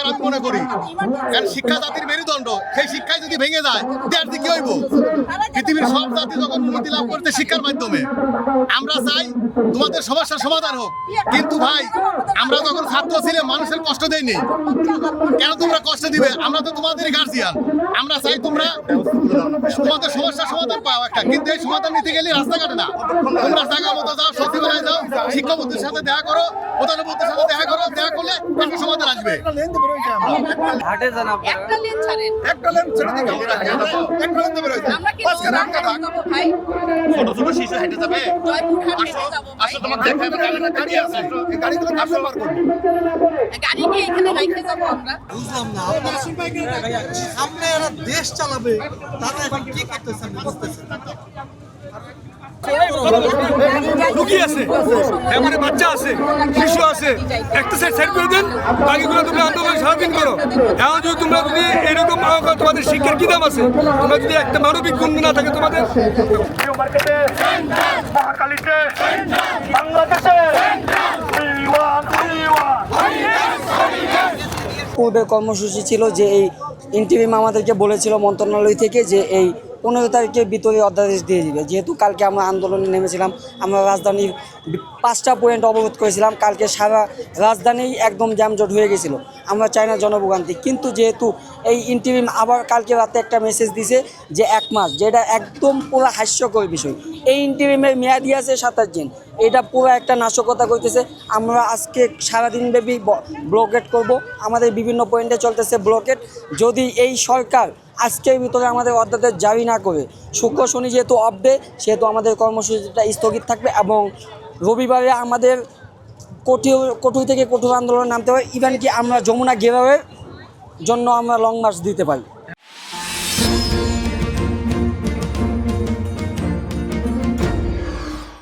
আমি মনে করি। কারণ শিক্ষা জাতির মেরুদণ্ড, সেই শিক্ষায় যদি ভেঙে যায় দেশ কি হইব? পৃথিবীর সব জাতি যখন উন্নতি লাভ করতে শিক্ষার মাধ্যমে, আমরা চাই তোমাদের সমস্যার সমাধান হোক। কিন্তু ভাই, আমরা যখন ছাত্র ছিলাম মানুষের কষ্ট দেয়নি, কেন তোমরা কষ্ট দিবে? আমরা তো তোমাদেরই গার্জিয়ান। আমরা চাই তোমরা তোমাদের সমস্যার সমাধান পাও একটা, কিন্তু এই সমাধান নিতে গেলে রাস্তাঘাটে না। তোমরা জায়গা মতো যাও, সচিবালয়ে যাও, শিক্ষামন্ত্রীর সাথে দেখা করো, প্রধানমন্ত্রীর সাথে দেখা করো, দেখা করলে একটা সমাধান আসবে। একটা লেন ছেড়ে দিকে একটা লেন দেবে রয়েছে। ছোট ছোট শিশু হেঁটে যাবে। আসলে তোমার দেখাবে গাড়ি আছে, এই গাড়িগুলো কাছে পার করবে। বুঝলাম না, আপনারা সামনে এরা দেশ চালাবে, তারা এখন কি করতেছেন বুঝতেছেন না। রুগী আছে, এমনি বাচ্চা আছে, শিশু আছে, একটা সাইড করে দেন, বাকিগুলো তোমরা আন্দোলন সারাদিন করো। এখন যদি তোমরা যদি এরকম তোমাদের শিক্ষার কি দাম আছে? তোমরা যদি একটা মানবিক গুণ না থাকে তোমাদের পূর্বে কর্মসূচি ছিল যে এই ইন্টারিম আমাদেরকে বলেছিল মন্ত্রণালয় থেকে যে এই 15 তারিখের ভিতরে অধ্যাদেশ দিয়ে দিবে। যেহেতু কালকে আমরা আন্দোলনে নেমেছিলাম, আমরা রাজধানীর 5টা পয়েন্ট অবরোধ করেছিলাম। কালকে সারা রাজধানী একদম জ্যামজট হয়ে গেছিল। আমরা চাই না জনভোগান্তি, কিন্তু যেহেতু এই ইন্টারিম আবার কালকে রাতে একটা মেসেজ দিছে যে 1 মাস, যেটা একদম পুরো হাস্যকর বিষয়। এই ইন্টারিমের মেয়াদি আছে 27 দিন, এটা পুরো একটা নাশকতা করতেছে। আমরা আজকে সারাদিনব্যাপী ব্লকেট করব, আমাদের বিভিন্ন পয়েন্টে চলতেছে ব্লকেট। যদি এই সরকার আজকের ভিতরে আমাদের অধ্যাদেশ জারি না করে, শুক্র শনি যেহেতু অফ ডে, সেহেতু আমাদের কর্মসূচিটা স্থগিত থাকবে এবং রবিবারে আমাদের কঠোর থেকে কঠোর আন্দোলন নামতে হবে। ইভেন কি আমরা যমুনা ঘেরাওয়ের জন্য আমরা লং মার্চ দিতে পারি।